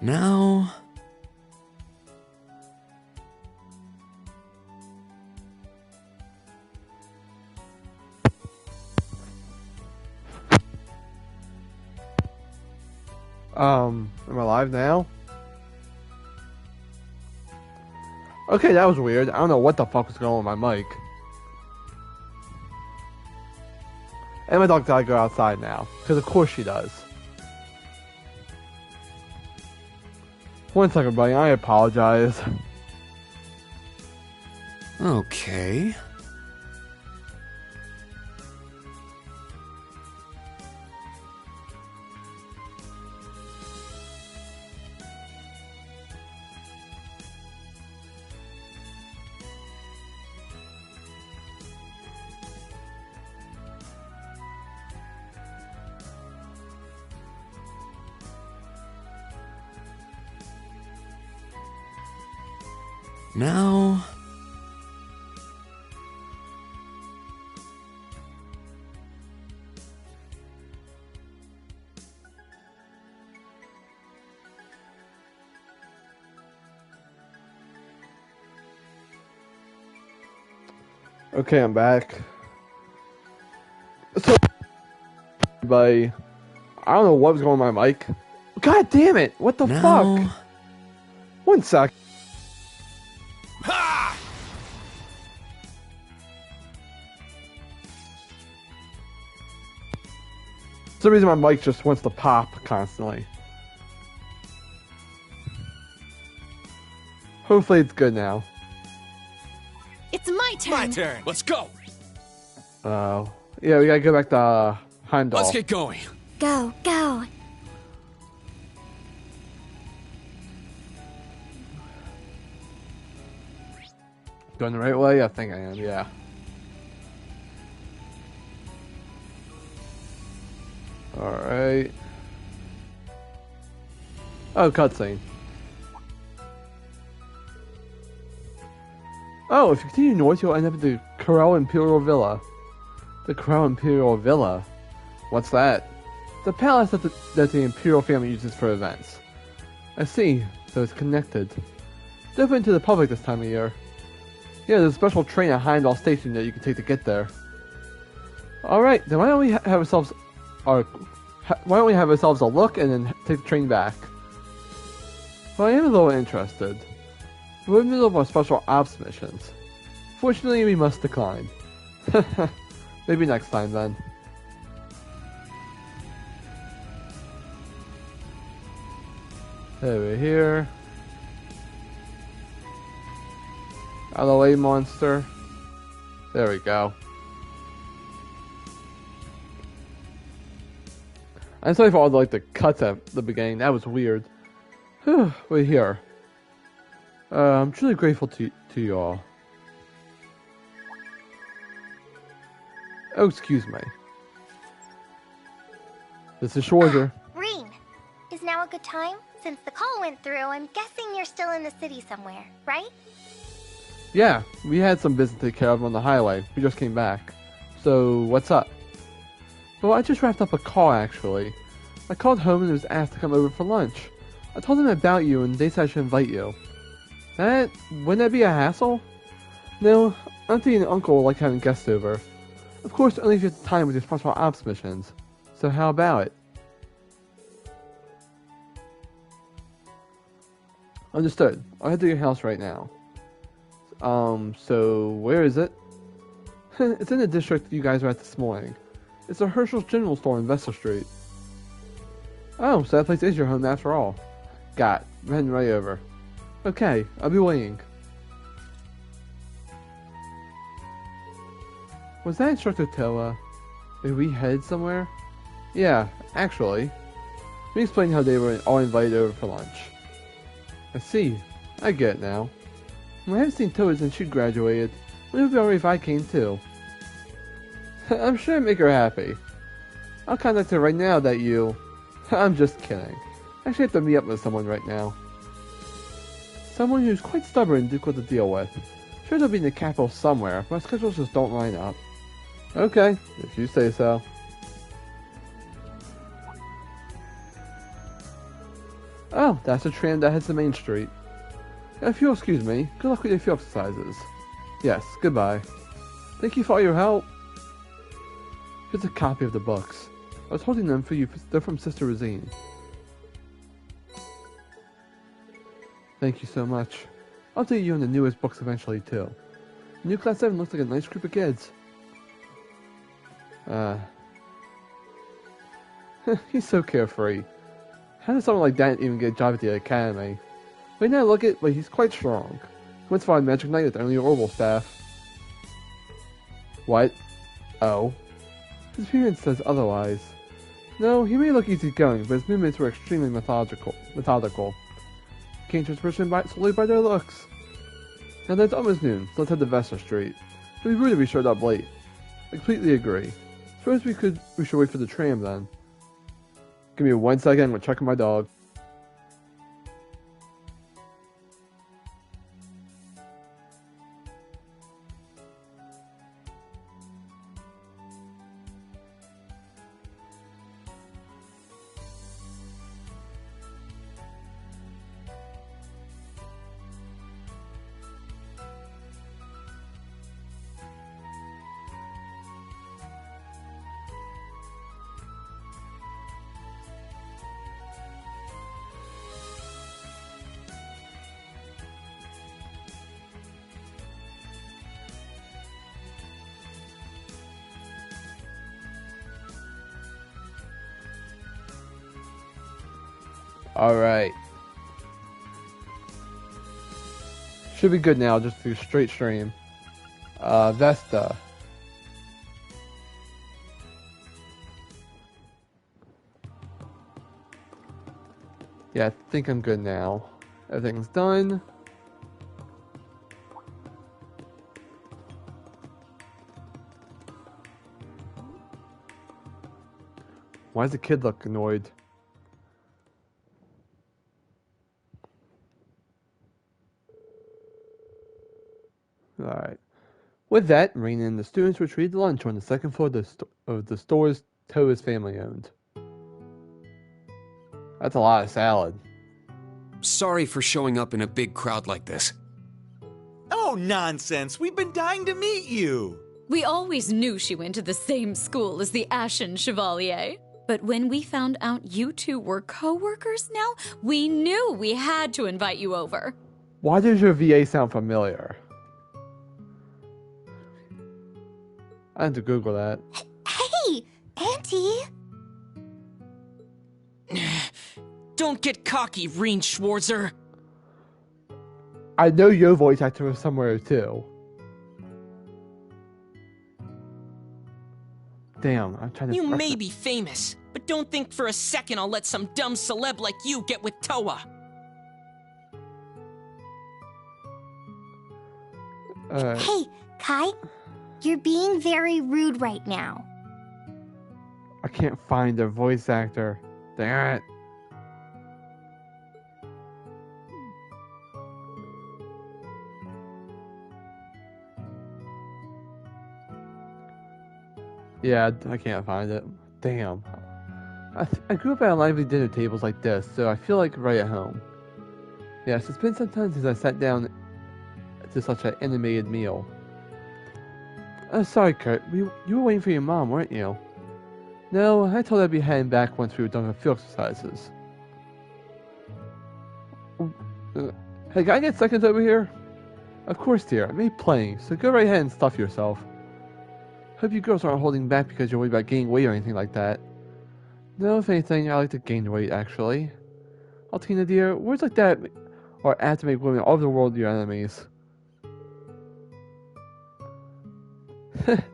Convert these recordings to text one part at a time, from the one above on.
Now... Am I live now? Okay, that was weird. I don't know what the fuck was going on with my mic. And my dog gotta go outside now. Because of course she does. One second, buddy. I apologize. Okay. Now... Okay, I'm back. So, everybody, I don't know what was going on with my mic. God damn it! What the fuck? One sec. Ha! For some reason my mic just wants to pop constantly. Hopefully it's good now. It's my turn. My turn. Let's go. Yeah, we gotta go back to Heimdall. Let's get going. Go, go. Going the right way? I think I am, yeah. Alright. Oh, cutscene. Oh, if you continue north, you'll end up at the Corel Imperial Villa. The Corel Imperial Villa? What's that? The palace that the Imperial family uses for events. I see, so it's connected. It's open to the public this time of year. Yeah, there's a special train at Heimdall Station that you can take to get there. Alright, then why don't we have ourselves a look and then take the train back? Well, I am a little interested. We're in the middle of our special ops missions. Fortunately, we must decline. Maybe next time then. Over here. Out of the way, monster. There we go. I'm sorry for all the cuts at the beginning. That was weird. We're here. I'm truly grateful to you all. Oh, excuse me. This is Schwarzer. Rean, is now a good time? Since the call went through, I'm guessing you're still in the city somewhere, right? Yeah, we had some business to take care of on the highway. We just came back. So, what's up? Well, I just wrapped up a call, actually. I called home and was asked to come over for lunch. I told them about you and they said I should invite you. Wouldn't that be a hassle? No, Auntie and Uncle like having guests over. Of course, only if you have time with your special ops missions. So how about it? Understood. I'll head to your house right now. So where is it? It's in the district you guys were at this morning. It's a Herschel's General Store on Vesta Street. Oh, so that place is your home after all. Got it. I'm heading right over. Okay, I'll be waiting. Was that Instructor Towa? Are we headed somewhere? Yeah, actually. Let me explain how they were all invited over for lunch. I see. I get it now. I haven't seen Towa since she graduated. It would be alright if I came too. I'm sure I'd make her happy. I'll contact her right now that you... I'm just kidding. I actually have to meet up with someone right now. Someone who's quite stubborn and difficult to deal with. Sure they'll be in the capital somewhere, but our schedules just don't line up. Okay, if you say so. Oh, that's the tram that heads to Main Street. If you'll excuse me, good luck with your field exercises. Yes, goodbye. Thank you for all your help. Here's a copy of the books. I was holding them for you. They're from Sister Rosine. Thank you so much. I'll take you on the newest books eventually, too. New Class 7 looks like a nice group of kids. He's so carefree. How does someone like that even get a job at the academy? Right now, look at, but he's quite strong. He once fought a magic knight with only orbital staff. What? Oh. His appearance says otherwise. No, he may look easygoing, but his movements were extremely methodical. Can't judge a person solely by their looks. Now that's almost noon, so let's head to Vesta Street. It would be rude if we showed up late. I completely agree. Suppose we should wait for the tram then. Give me 1 second, I'm gonna check on my dog. Alright. Should be good now, just do straight stream. Vesta. Yeah, I think I'm good now. Everything's done. Why does the kid look annoyed? Alright. With that, Marina and the students retreated to lunch on the second floor of the stores Towa's family owned. That's a lot of salad. Sorry for showing up in a big crowd like this. Oh, nonsense! We've been dying to meet you! We always knew she went to the same school as the Ashen Chevalier. But when we found out you two were co-workers now, we knew we had to invite you over. Why does your VA sound familiar? I had to Google that. Hey, Auntie! Don't get cocky, Reen Schwarzer. I know your voice actor was somewhere too. Damn, I'm trying to... You may be famous, but don't think for a second I'll let some dumb celeb like you get with Towa. Hey, Kai, you're being very rude right now. I can't find a voice actor. Damn it. Yeah, I can't find it. Damn. I grew up at lively dinner tables like this, so I feel like right at home. Yes, it's been some time since I sat down to such an animated meal. Sorry, Kurt. You were waiting for your mom, weren't you? No, I told her I'd be heading back once we were done with field exercises. Hey, can I get seconds over here? Of course, dear. I made plenty, so go right ahead and stuff yourself. Hope you girls aren't holding back because you're worried about gaining weight or anything like that. No, if anything, I like to gain weight, actually. Altina, dear, words like that are apt to make women all over the world your enemies.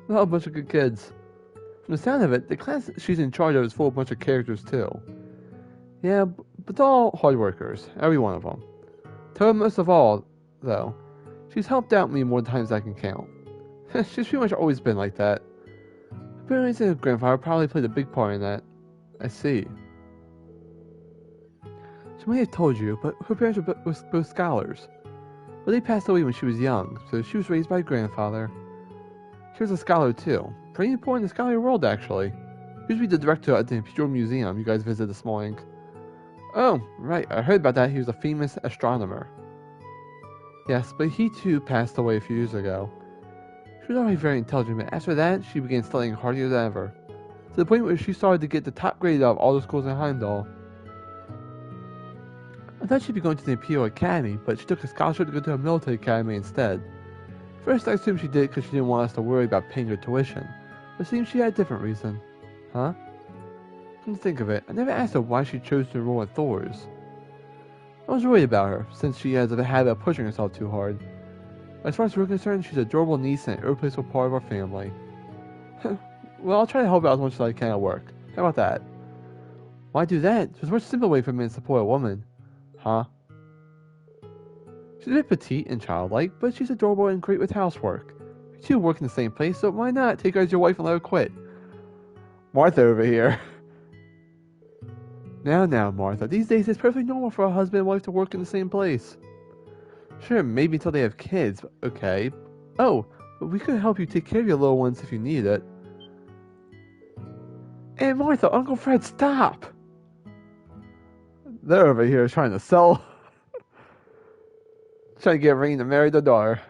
Not a bunch of good kids. From the sound of it, the class she's in charge of is full of a bunch of characters, too. Yeah, but they're all hard workers, every one of them. Towa most of all, though. She's helped out me more times than I can count. She's pretty much always been like that. Apparently, her grandfather probably played a big part in that. I see. She may have told you, but her parents were both scholars. But they passed away when she was young, so she was raised by her grandfather. She was a scholar too. Pretty important in the scholarly world, actually. She used to be the director at the Imperial Museum you guys visited this morning. Oh, right, I heard about that. He was a famous astronomer. Yes, but he too passed away a few years ago. She was already very intelligent, but after that, she began studying harder than ever. To the point where she started to get the top grade out of all the schools in Heimdall. I thought she'd be going to the Imperial Academy, but she took a scholarship to go to a military academy instead. First, I assumed she did it because she didn't want us to worry about paying her tuition, but it seems she had a different reason. Huh? Come to think of it, I never asked her why she chose to enroll at Thor's. I was worried about her, since she has a habit of pushing herself too hard. As far as we're concerned, she's an adorable niece and an irreplaceable part of our family. Well, I'll try to help out as much as I can at work. How about that? Why do that? There's a much simpler way for men to support a woman. Huh? She's a bit petite and childlike, but she's adorable and great with housework. You two work in the same place, so why not take her as your wife and let her quit? Martha over here. Now, Martha, these days it's perfectly normal for a husband and wife to work in the same place. Sure, maybe until they have kids, okay. Oh, but we could help you take care of your little ones if you need it. Hey, Martha, Uncle Fred, stop! They're over here trying to sell... trying to get Rain to marry their daughter.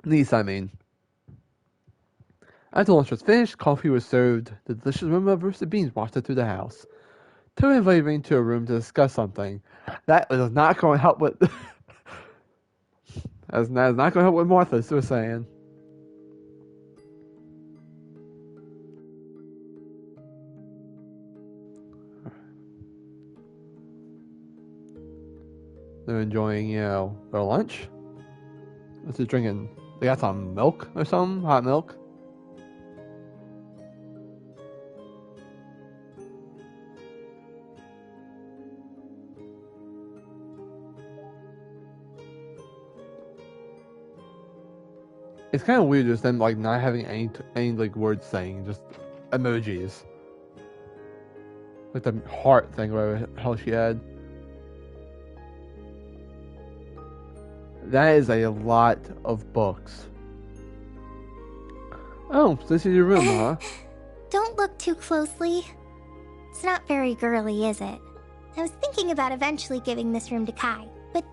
Niece, I mean. After lunch was finished, coffee was served, the delicious aroma of roasted beans wafted through the house. Towa invited Rain to a room to discuss something. That is not going to help with... That's not going to help what Martha was saying. They're enjoying, their lunch. What's it drinking? They got some milk or something? Hot milk? It's kind of weird just them like not having any like words saying, just emojis. Like the heart thing, whatever the hell she had. That is a lot of books. Oh, so this is your room, huh? Don't look too closely. It's not very girly, is it? I was thinking about eventually giving this room to Kai, but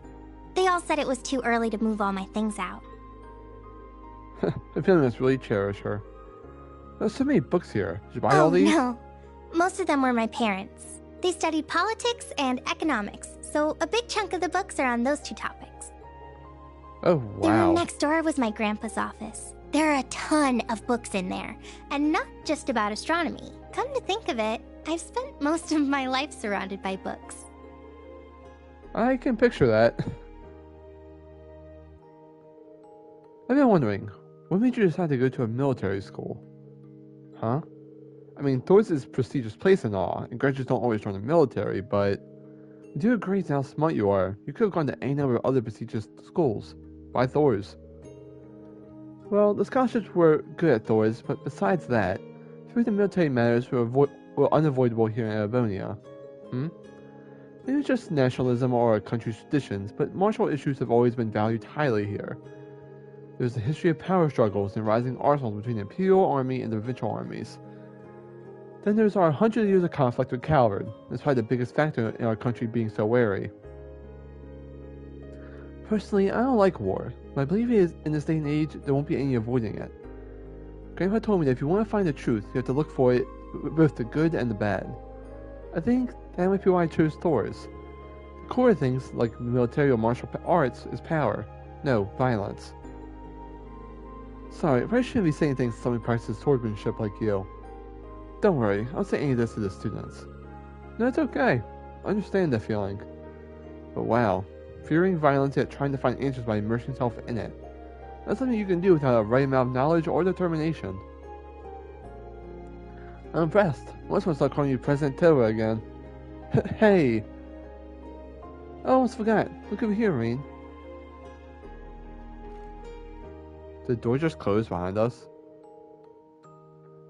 they all said it was too early to move all my things out. I feel must really cherish her. There's so many books here. Did you buy all these? No. Most of them were my parents. They studied politics and economics, so a big chunk of the books are on those two topics. Oh, The room wow. next door was my grandpa's office. There are a ton of books in there, and not just about astronomy. Come to think of it, I've spent most of my life surrounded by books. I can picture that. I've been wondering, what made you decide to go to a military school? Huh? I mean, Thor's is a prestigious place and all, and graduates don't always join the military, but you do a great how smart you are. You could have gone to any number of other prestigious schools. Why Thor's? Well, the scholarships were good at Thor's, but besides that, the military matters were unavoidable here in Ebonia. Maybe it's just nationalism or a country's traditions, but martial issues have always been valued highly here. There's a history of power struggles and rising arsenals between the Imperial Army and the provincial armies. Then there's our 100 years of conflict with Calvard. That's probably the biggest factor in our country being so wary. Personally, I don't like war, but I believe in this day and age, there won't be any avoiding it. Grandpa told me that if you want to find the truth, you have to look for it, both the good and the bad. I think that might be why I chose Thor's. The core of things, like military or martial arts, is power. No, violence. Sorry, I probably shouldn't be saying things to someone who practices swordsmanship like you. Don't worry, I won't say any of this to the students. No, it's okay. I understand that feeling. But wow, fearing violence yet trying to find answers by immersing yourself in it. That's something you can do without a right amount of knowledge or determination. I'm impressed. I almost want to start calling you President Towa again. Hey! I almost forgot. Look over here, Rain. Did the door just close behind us?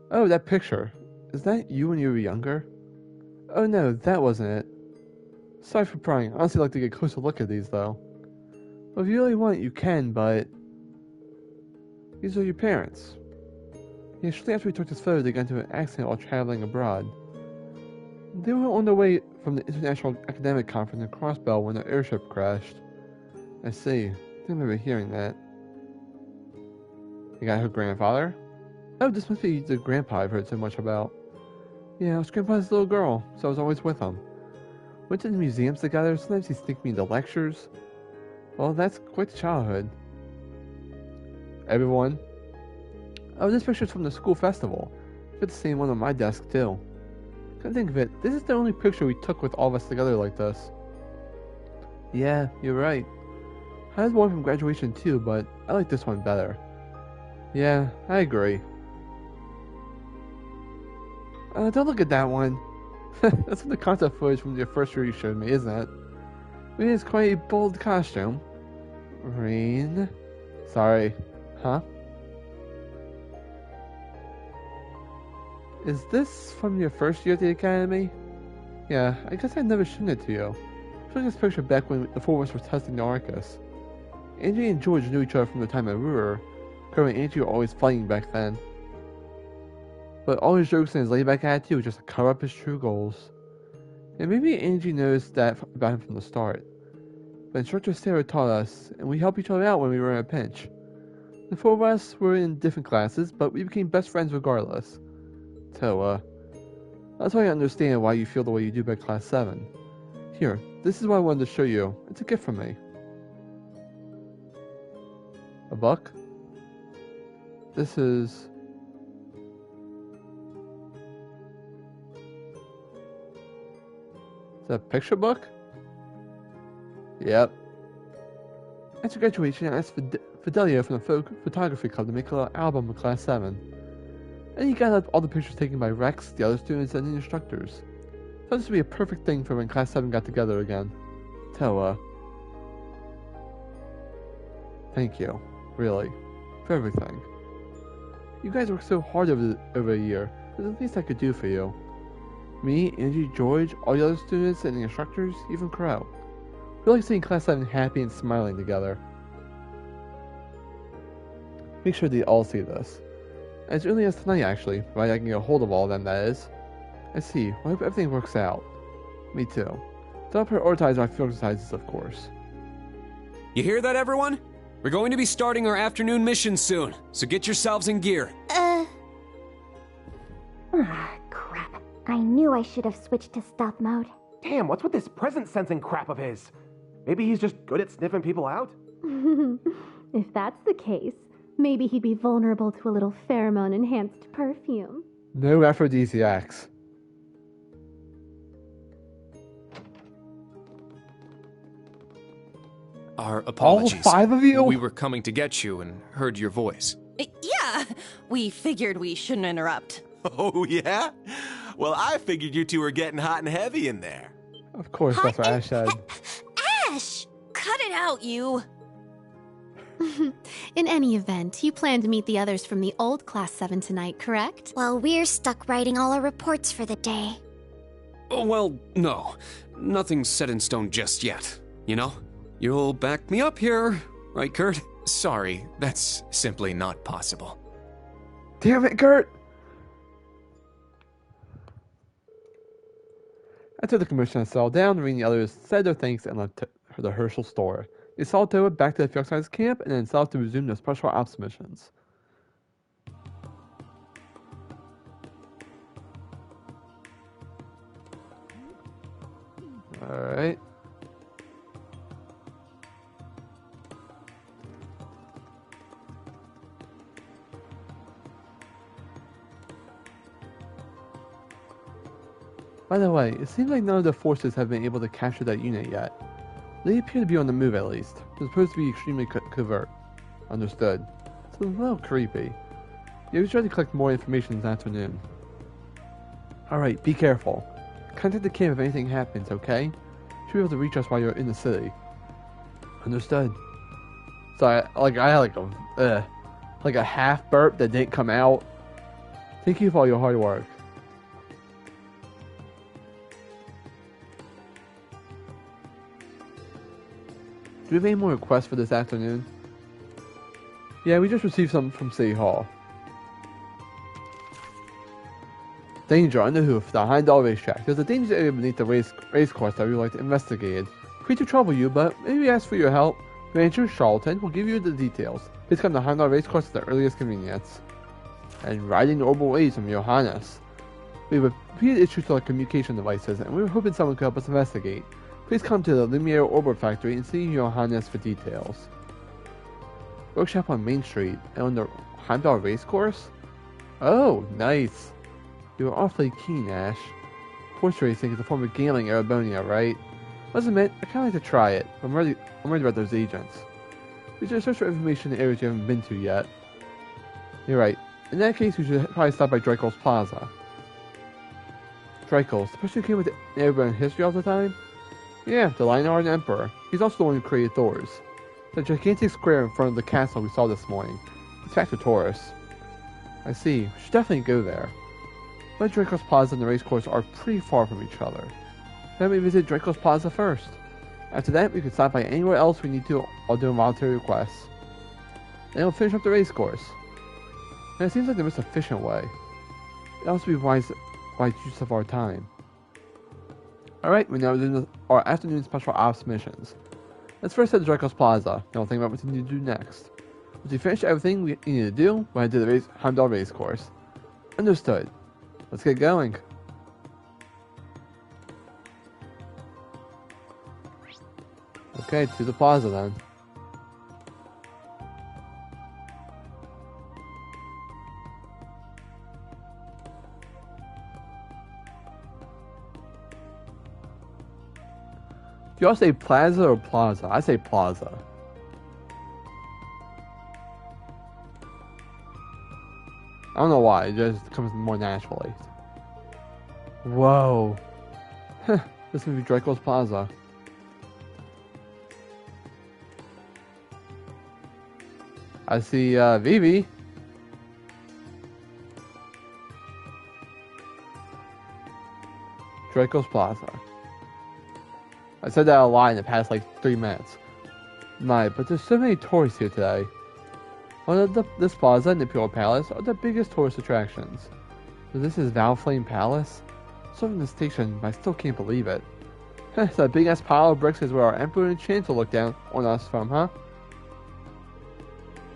Oh, that picture. Is that you when you were younger? Oh no, that wasn't it. Sorry for prying. I'd honestly like to get a closer look at these, though. Well, if you really want, you can, but... These are your parents. Yeah, shortly after we took this photo, they got into an accident while traveling abroad. They were on their way from the International Academic Conference in Crossbell when the airship crashed. I see. I think I remember hearing that. You got her grandfather? Oh, this must be the grandpa I've heard so much about. Yeah, I was grandpa's little girl, so I was always with him. Went to the museums together, sometimes he'd sneak me into lectures. Well, that's quite the childhood. Everyone? Oh, this picture's from the school festival. I've got the same one on my desk, too. Come think of it, this is the only picture we took with all of us together like this. Yeah, you're right. I had one from graduation too, but I like this one better. Yeah, I agree. Don't look at that one. That's from the concept footage from your first year you showed me, isn't it? I mean, it's quite a bold costume. Rain? Sorry. Huh? Is this from your first year at the academy? Yeah, I guess I'd never shown it to you. I took this picture back when the four of us were testing the Arcus. Angie and George knew each other from the time at Ruhr. Her and Angie were always fighting back then. But all his jokes and his laid-back attitude was just to cover up his true goals. And maybe Angie knows that about him from the start. But instructor Sarah taught us, and we helped each other out when we were in a pinch. The four of us were in different classes, but we became best friends regardless. Towa. That's why I understand why you feel the way you do by class 7. Here, this is what I wanted to show you. It's a gift from me. A book? This is... Is that a picture book? Yep. After graduation, I asked Fidelio from the photography club to make a little album of class 7. And he got up all the pictures taken by Rex, the other students, and the instructors. Thought this would be a perfect thing for when class 7 got together again. Towa. Thank you. Really. For everything. You guys worked so hard over a year. There's the least I could do for you. Me, Angie, George, all the other students, and the instructors, even Crow. We like seeing class 7 happy and smiling together. Make sure they all see this. As early as tonight, actually, provided I can get a hold of all of them, that is. I see. Well, I hope everything works out. Me too. Don't prioritize our field exercises, of course. You hear that, everyone? We're going to be starting our afternoon mission soon, so get yourselves in gear. Crap. I knew I should have switched to stealth mode. Damn, what's with this presence sensing crap of his? Maybe he's just good at sniffing people out? If that's the case, maybe he'd be vulnerable to a little pheromone-enhanced perfume. No aphrodisiacs. Our apologies. All 5 of you? We were coming to get you and heard your voice. Yeah, we figured we shouldn't interrupt. Oh, yeah? Well, I figured you two were getting hot and heavy in there. Of course, that's what Ash said. Ash! Cut it out, you! In any event, you plan to meet the others from the old Class 7 tonight, correct? Well, we're stuck writing all our reports for the day. Oh, well, no. Nothing's set in stone just yet, you know? You'll back me up here, right, Kurt? Sorry, that's simply not possible. Damn it, Kurt! After the commissioner settled down, the the others said their thanks and left the Herschel store. They saw Towa back to the field exercise camp and then set off to resume their special ops missions. Alright. By the way, it seems like none of the forces have been able to capture that unit yet. They appear to be on the move at least. They're supposed to be extremely covert. Understood. It's a little creepy. Yeah, we tried to collect more information this afternoon. Alright, be careful. Contact the camp if anything happens, okay? Should be able to reach us while you're in the city. Understood. So I had like a half burp that didn't come out. Thank you for all your hard work. Do we have any more requests for this afternoon? Yeah, we just received some from City Hall. Danger on the hoof, the Heimdall racetrack. There's a dangerous area beneath the race course that we would like to investigate. Free to trouble you, but maybe ask for your help. Ranger Charlton will give you the details. Please come to Heimdall race course at the earliest convenience. And riding the orbital waves from Johannes. We have repeated issues with our communication devices, and we were hoping someone could help us investigate. Please come to the Lumiere Orbit Factory and see Johannes for details. Workshop on Main Street, and on the Heimdall race course? Oh, nice. You are awfully keen, Ash. Horse racing is a form of gambling in Arabonia, right? Must admit, I kinda like to try it, but I'm worried about those agents. We should search for information in areas you haven't been to yet. You're right. In that case, we should probably stop by Draco's Plaza. Draco's, the person who came with the Arabonia history all the time? Yeah, the Lionheart Emperor. He's also the one who created Thor's. The gigantic square in front of the castle we saw this morning. It's back to Taurus. I see. We should definitely go there. But Draco's Plaza and the racecourse are pretty far from each other. Let me visit Draco's Plaza first. After that, we could stop by anywhere else we need to or do voluntary requests. Then we'll finish up the racecourse. And it seems like the most efficient way. It also be wise use of our time. Alright, we're now doing our afternoon special ops missions. Let's first head to Draco's Plaza, then we'll think about what we need to do next. Once we finish everything we need to do, we'll head to the Heimdall race course. Understood. Let's get going. Okay, to the plaza then. Do y'all say plaza or plaza? I say plaza. I don't know why, it just comes more naturally. Whoa. This would be Draco's Plaza. I see Vivi. Draco's Plaza. I said that a lot in the past like 3 minutes. But there's so many tourists here today. This plaza and the Imperial Palace are the biggest tourist attractions. So this is Valflame Palace? Serving the station, but I still can't believe it. That big ass pile of bricks is where our Emperor and Chancellor look down on us from, huh?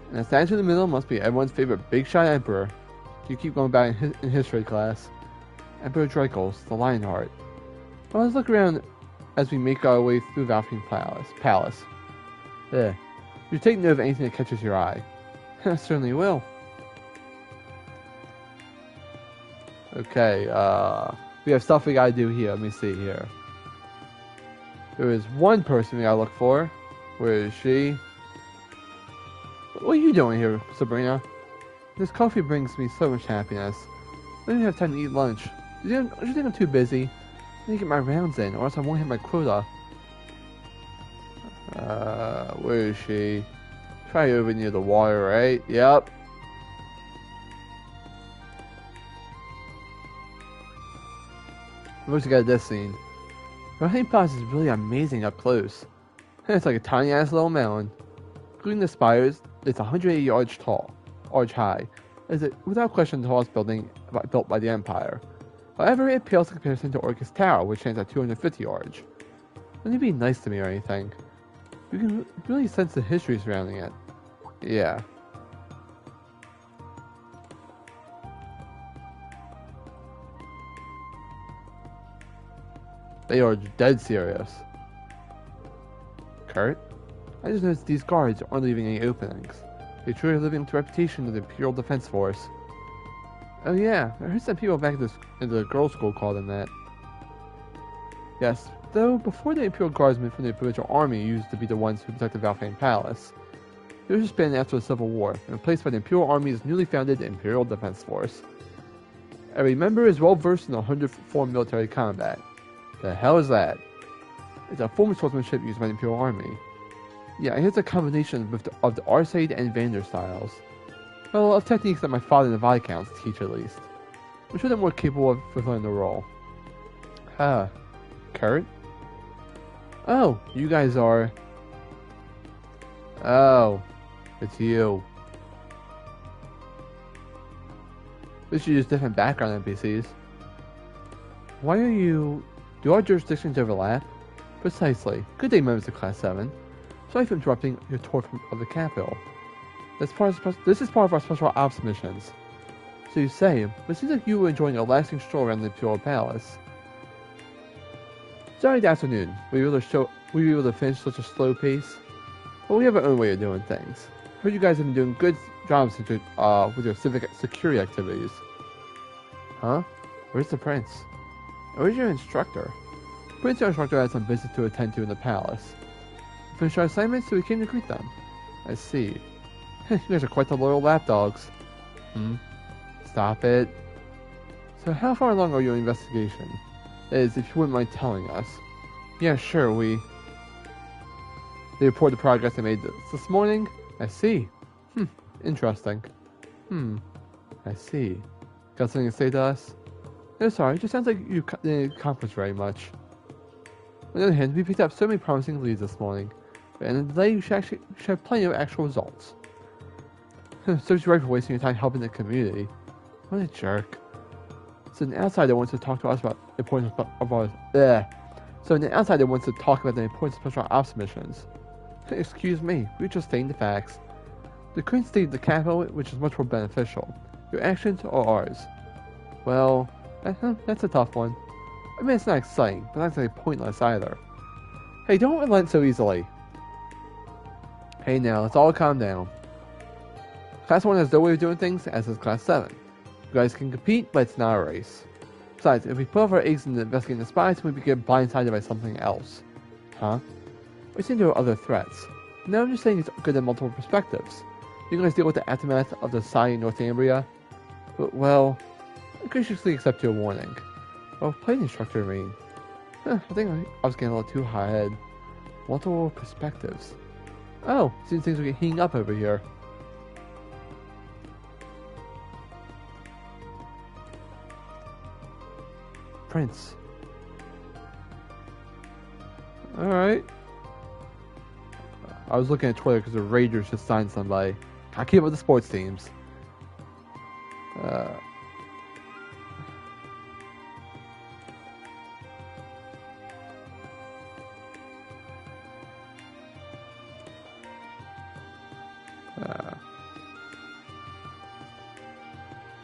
And the statue in the middle must be everyone's favorite big shot Emperor. You keep going back in history class. Emperor Dracos, the Lionheart. Well, let's look around as we make our way through Valflame Palace. You take note of anything that catches your eye. I certainly will. Okay, we have stuff we gotta do here. Let me see here. There is one person we gotta look for. Where is she? What are you doing here, Sabrina? This coffee brings me so much happiness. I don't even have time to eat lunch. Do you think I'm too busy? I need to get my rounds in, or else I won't hit my quota. Where is she? Probably over near the water, right? Yep. What you got this scene? Valflame Palace is really amazing up close. It's like a tiny ass little mountain. Including the spires, it's 180 yards high. It's without question the tallest building built by the Empire. However, it pales in comparison to Orcus Tower, which stands at 250 yards. Wouldn't it be nice to me or anything? You can really sense the history surrounding it. Yeah. They are dead serious. Kurt? I just noticed these guards aren't leaving any openings. They truly are living up to the reputation of the Imperial Defense Force. Oh yeah, I heard some people back in the girls' school call them that. Yes, though before the Imperial Guardsmen from the Provincial Army used to be the ones who protected Valflame Palace. They were disbanded after the Civil War, and replaced by the Imperial Army's newly founded Imperial Defense Force. Every member is well versed in 100-form military combat. The hell is that? It's a form of swordsmanship used by the Imperial Army. Yeah, it's a combination of the Arcade and Vander styles. Well, of techniques that my father and the Viscounts teach at least. I'm sure they're more capable of fulfilling the role. Kurt? Oh, you guys are... Oh, it's you. We should use different background NPCs. Why are you... Do our jurisdictions overlap? Precisely. Good day, members of Class 7. Sorry for interrupting your tour of the capital. This is part of our special ops missions. So you say, but it seems like you were enjoying a relaxing stroll around the Imperial Palace. Sorry, the afternoon. Were you able to finish such a slow pace? Well, we have our own way of doing things. Heard you guys have been doing good jobs with your civic security activities. Huh? Where's the prince? Where's your instructor? Prince, our instructor, had some business to attend to in the palace. We finished our assignments, so we came to greet them. I see. You guys are quite the loyal lapdogs. Stop it. So how far along are your investigation? That is, if you wouldn't mind telling us. Yeah, sure, They report the progress they made this morning? I see. Interesting. I see. Got something to say to us? No, sorry, it just sounds like you didn't accomplish very much. On the other hand, we picked up so many promising leads this morning. But in the delay, you should have plenty of actual results. Serves you right for wasting your time helping the community. What a jerk. So an outsider wants to talk to us about the importance of our... So an outsider wants to talk about the importance of special ops missions. Excuse me, we're just stating the facts. The current state of the capital, which is much more beneficial. Your actions or ours? Well, that's a tough one. I mean, it's not exciting, but not exactly pointless either. Hey, don't relent so easily. Hey now, let's all calm down. Class 1 has their way of doing things, as does Class 7. You guys can compete, but it's not a race. Besides, if we put all our eggs into investigating the spies, we get blindsided by something else. Huh? We seem there are other threats. No, I'm just saying it's good in multiple perspectives. You guys deal with the aftermath of the society in Northumbria? But, well, I graciously accept your warning. Well, plane instructor, I mean. I think I was getting a little too high ahead. Multiple perspectives. Oh, seems things are heating up over here. Prince. Alright. I was looking at Twitter because the Rangers just signed somebody. I keep up with the sports teams.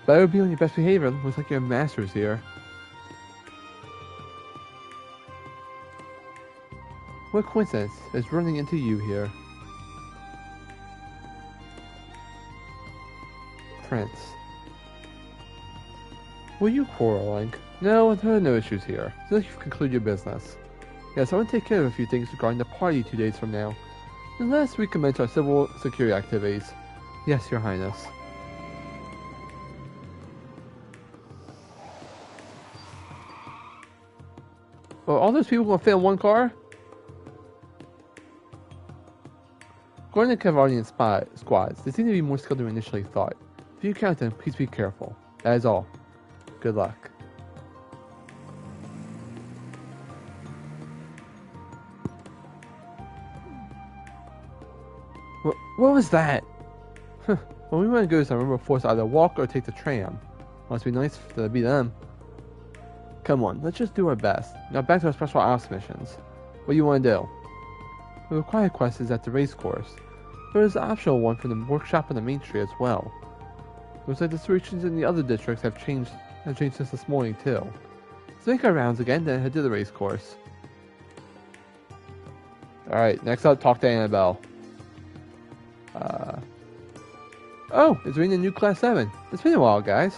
Better be on your best behavior. Looks like your master's here. What coincidence is running into you here? Prince. Were you quarreling? No, there are no issues here. So you've concluded your business. Yes, I want to take care of a few things regarding the party 2 days from now. Unless we commence our civil security activities. Yes, Your Highness. Are all those people going to fit in one car? According to Cavalian squads, they seem to be more skilled than we initially thought. If you count them, please be careful. That is all. Good luck. What was that? When we went to go somewhere, we were forced to either walk or take the tram. Must be nice to be them. Come on, let's just do our best. Now back to our special ops missions. What do you want to do? The required quest is at the race course. There is an optional one for the workshop on the main street as well. Looks like the situations in the other districts have changed since this morning too. Let's make our rounds again, then head to the race course. Alright, next up, talk to Annabelle. Oh, it's reading the new Class 7. It's been a while, guys.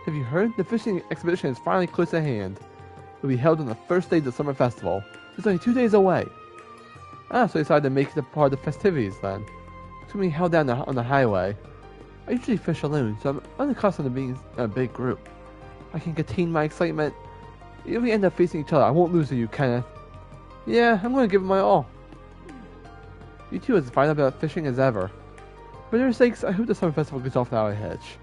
Have you heard? The fishing expedition is finally close at hand. It will be held on the first day of the summer festival. It's only 2 days away. So they decided to make it a part of the festivities then. It's going to be held down on the highway. I usually fish alone, so I'm unaccustomed to being in a big group. I can contain my excitement. If we end up facing each other, I won't lose to you, Kenneth. Yeah, I'm going to give it my all. You two are as fired up about fishing as ever. For their sakes, I hope the summer festival gets off without a hitch.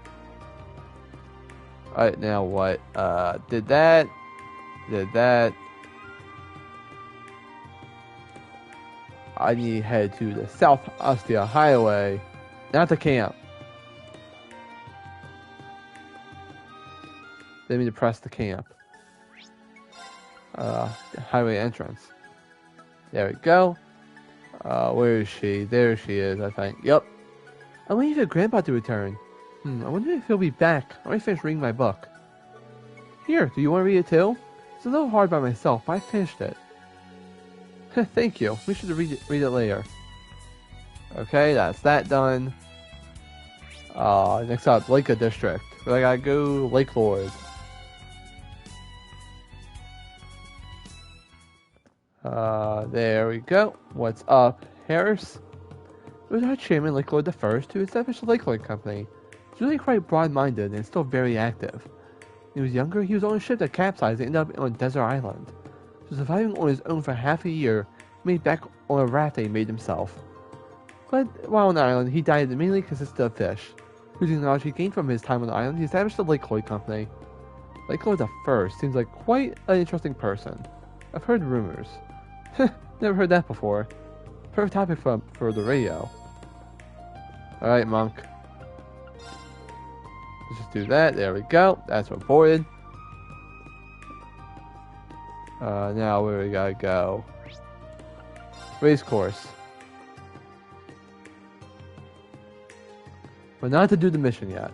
Alright, now what? Did that. I need to head to the South Ostia Highway, not the camp. Let me press the camp. highway entrance. There we go. Where is she? There she is, I think. Yep. I'm waiting for Grandpa to return. I wonder if he'll be back. I already finished reading my book. Here, do you want to read it too? It's a little hard by myself, but I finished it. Thank you. We should read it later. Okay, that's that done. Next up, Lake District. I gotta go Lake Lord. There we go. What's up, Harris? It was our chairman, Lake Lord the First, who established the Lake Lord Company. He's really quite broad-minded and still very active. When he was younger, he was on a ship that capsized and ended up on a desert island. So surviving on his own for half a year, he made back on a raft that he made himself. But while on the island, he died mainly consisted of fish. Using the knowledge he gained from his time on the island, he established the Lake Lord Company. Lake Lord the First seems like quite an interesting person. I've heard rumors. Never heard that before. Perfect topic for the radio. Alright, Monk. Let's just do that. There we go. That's reported. Now where we gotta go? Race course. But not to do the mission yet.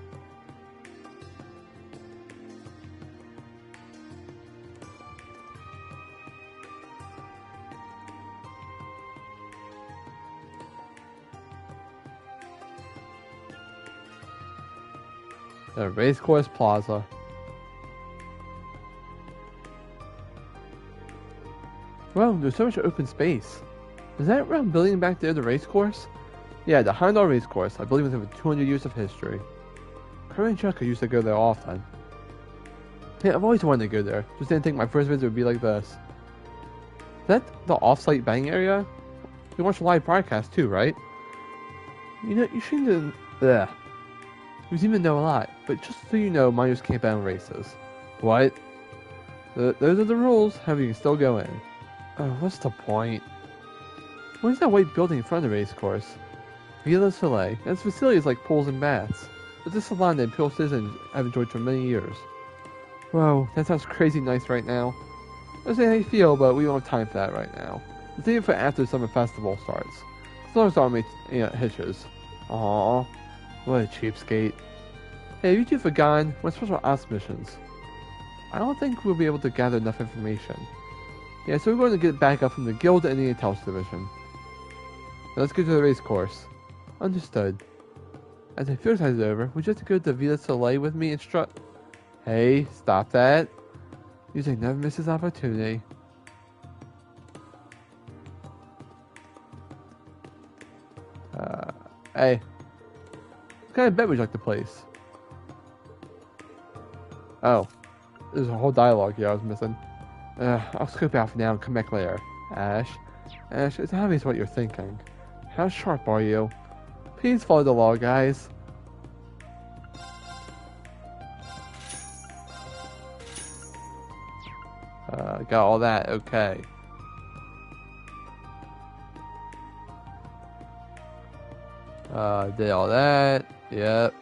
The Racecourse Plaza. Wow, there's so much open space. Is that round building back there the racecourse? Yeah, the Heimdall Racecourse, I believe, with over 200 years of history. Her and Chuck used to go there often. Yeah, I've always wanted to go there. Just didn't think my first visit would be like this. Is that the off-site betting area? You watch a live broadcast too, right? You know, you shouldn't. Ugh. You seem to know a lot, but just so you know, minors can't bet on races. What? Those are the rules. However, you can still go in. Oh, what's the point? What is that white building in front of the race course? Villa Soleil. And its facilities like pools and baths. It's a salon that Imperial citizens have enjoyed for many years. Whoa, that sounds crazy nice right now. I don't know how you feel, but we don't have time for that right now. Let's save it for after summer festival starts. As long as Army hitches. Aww. What a cheapskate. Hey, have you two forgotten? What special ops missions? I don't think we'll be able to gather enough information. Yeah, so we're going to get back up from the Guild and the Intel's division. Now let's go to the race course. Understood. As the exercise is over, would you like to go to Villa Soleil with me and Hey, stop that. Music never misses opportunity. Hey. What kind of bet would you like to place? Oh. There's a whole dialogue here I was missing. I'll scope out for now and come back later. Ash, it's obvious what you're thinking. How sharp are you? Please follow the law, guys. Got all that, okay. Did all that, yep.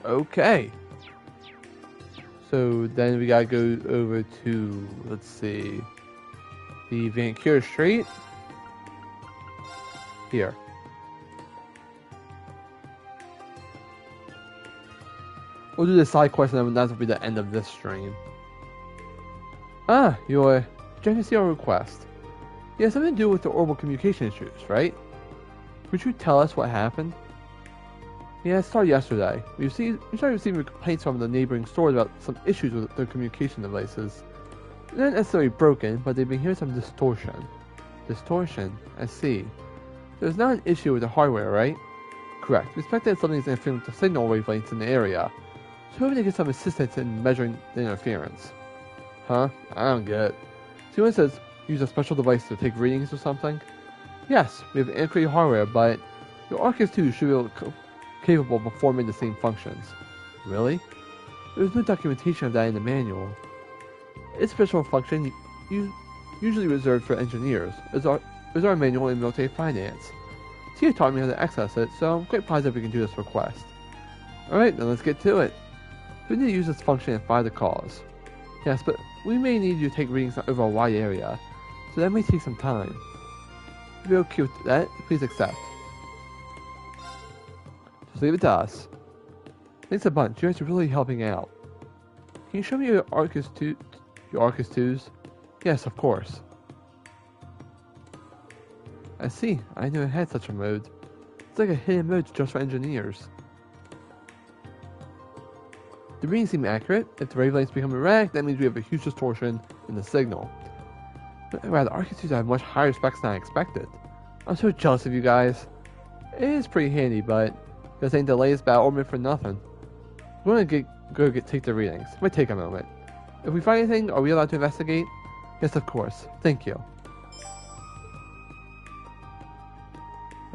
Okay. So then we gotta go over to, let's see, the Vancouver Street. Here. We'll do the side quest and then that'll be the end of this stream. Ah, you're trying to see our request. Yeah, something to do with the orbital communication issues, right? Would you tell us what happened? Yeah, it started yesterday. We started receiving complaints from the neighboring stores about some issues with their communication devices. They're not necessarily broken, but they've been hearing some distortion. Distortion? I see. There's not an issue with the hardware, right? Correct. We expect that something is interfering with the signal wavelengths in the area. So hoping to get some assistance in measuring the interference. Huh? I don't get it. So you says use a special device to take readings or something? Yes, we have integrated hardware, but your Arcus 2 should be capable of performing the same functions. Really? There's no documentation of that in the manual. Its special function usually reserved for engineers. Is our manual in military finance. Tia taught me how to access it, so I'm quite positive we can do this request. Alright, then let's get to it. We need to use this function and find the cause. Yes, but we may need you to take readings over a wide area, so that may take some time. If you're okay with that, please accept. Just leave it to us. Thanks a bunch, you guys are really helping out. Can you show me your Arcus 2s? Yes, of course. I see, I knew it had such a mode. It's like a hidden mode just for engineers. The readings seem accurate. If the wavelengths become erratic, that means we have a huge distortion in the signal. But wow, the Arcus 2s have much higher specs than I expected. I'm so jealous of you guys. It is pretty handy, but this ain't the latest battle ornament for nothing. We're gonna take the readings. It might take a moment. If we find anything, are we allowed to investigate? Yes, of course. Thank you.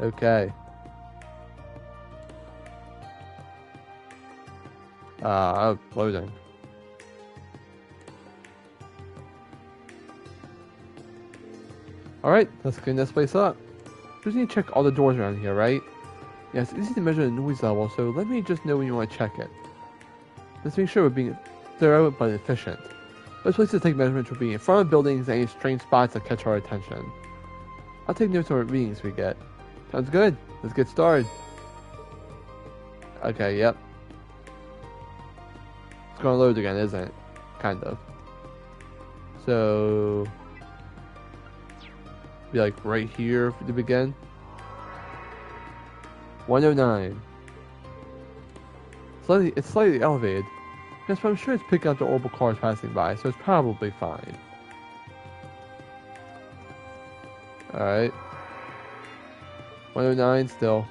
Okay. Loading. Alright, let's clean this place up. Just need to check all the doors around here, right? Yes, it's easy to measure the noise level, so let me just know when you want to check it. Let's make sure we're being thorough but efficient. Best place to take measurements will be in front of buildings and any strange spots that catch our attention. I'll take notes on what readings we get. Sounds good. Let's get started. Okay, yep. It's gonna load again, isn't it? Kind of. So... be like right here to begin. 109. It's slightly elevated. Yes, but I'm sure it's picking up the orbital cars passing by, so it's probably fine. Alright. 109 still.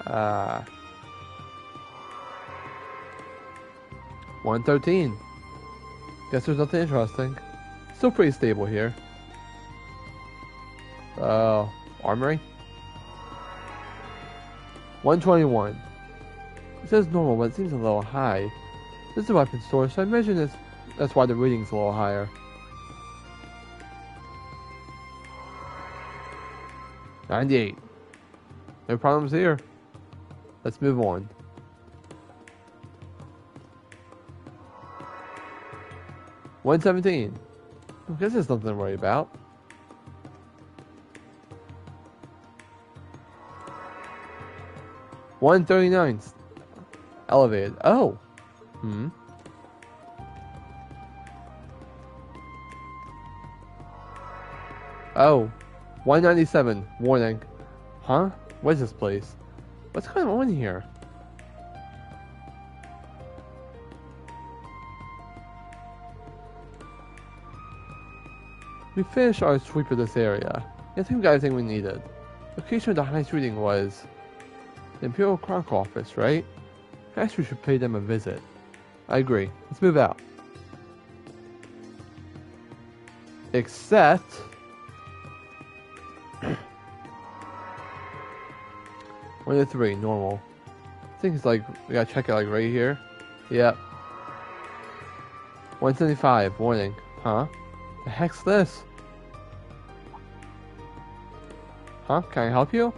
Ah. 113. Guess there's nothing interesting. Still pretty stable here. Armory? 121. It says normal, but it seems a little high. This is a weapon store, so I imagine that's why the reading's a little higher. 98. No problems here. Let's move on. $117. I guess there's nothing to worry about. $139. Elevated. Oh. Oh. 197. Warning. Huh? What is this place? What's going on here? We finished our sweep of this area. I think we got everything we needed. The location of the highest reading was the Imperial Chronicle office, right? Perhaps we should pay them a visit. I agree. Let's move out. Except... 103, normal. I think it's like, we gotta check it like right here. Yep. 175, warning. Huh? The heck's this? Huh? Can I help you?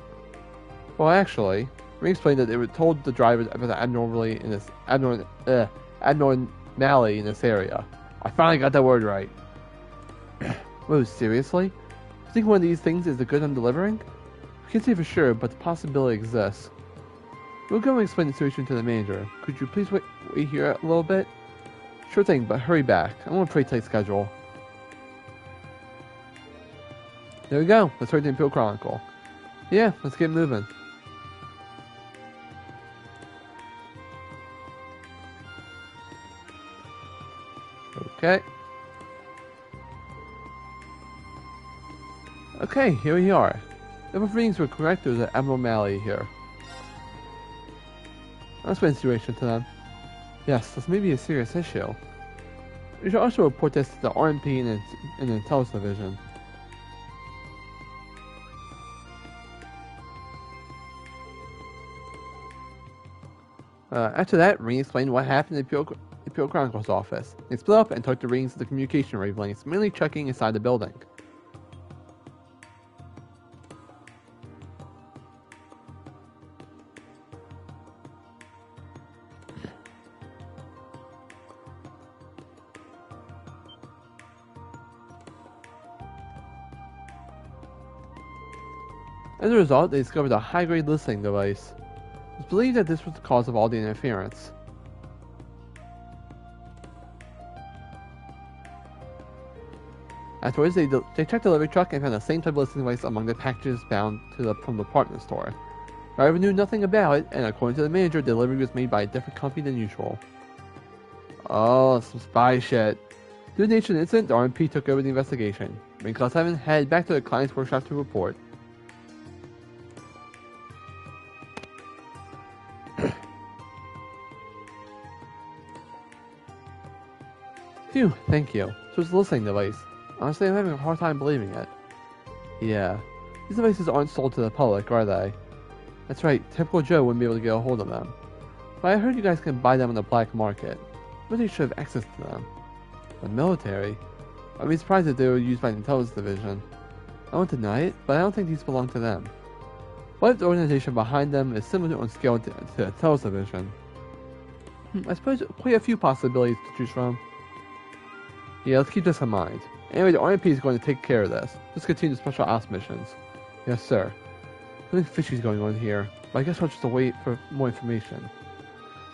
Well, actually, we explained that it told the drivers about the abnormality in this abnormality in this area. I finally got that word right. Whoa, seriously? You think one of these things is the good I'm delivering? We can't say for sure, but the possibility exists. We'll go and explain the situation to the manager. Could you please wait here a little bit? Sure thing, but hurry back. I'm on a pretty tight schedule. There we go. Let's start the Imperial Chronicle. Yeah, let's get moving. Okay. Okay, here we are. If our readings were correct, there's an abnormality here. I'll explain the situation to them. Yes, this may be a serious issue. We should also report this to the RMP and the Intelligence Division. After that, Ring explained what happened in the Imperial Chronicle's office. They split up and took the readings of the communication wavelengths, mainly checking inside the building. As a result, they discovered a high-grade listening device. It was believed that this was the cause of all the interference. Afterwards, they checked the delivery truck and found the same type of listening device among the packages bound from the department store. The driver knew nothing about it, and according to the manager, the delivery was made by a different company than usual. Oh, some spy shit. Due to the nature of the incident, the RMP took over the investigation. Bring Class 7 head back to the client's workshop to report. Phew, thank you. So it's a listening device. Honestly, I'm having a hard time believing it. Yeah, these devices aren't sold to the public, are they? That's right, typical Joe wouldn't be able to get a hold of them. But I heard you guys can buy them on the black market. But you should have access to them. The military? I'd be surprised if they were used by the intelligence division. I won't deny it, but I don't think these belong to them. What if the organization behind them is similar on scale to the intelligence division? I suppose quite a few possibilities to choose from. Yeah, let's keep this in mind. Anyway, the RMP is going to take care of this. Let's continue the special ops missions. Yes, sir. Something fishy is going on here, but I guess I'll just wait for more information.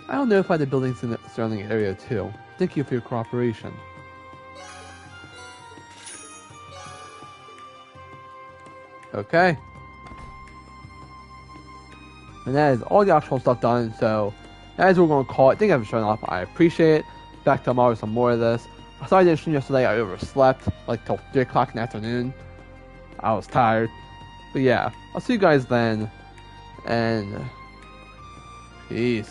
I'll notify the buildings in the surrounding area too. Thank you for your cooperation. Okay. And that is all the optional stuff done, so that is what we're going to call it. Thank you for showing up. I appreciate it. Back tomorrow with some more of this. Sorry I didn't stream yesterday. I overslept like till 3 o'clock in the afternoon. I was tired. But yeah, I'll see you guys then. And peace.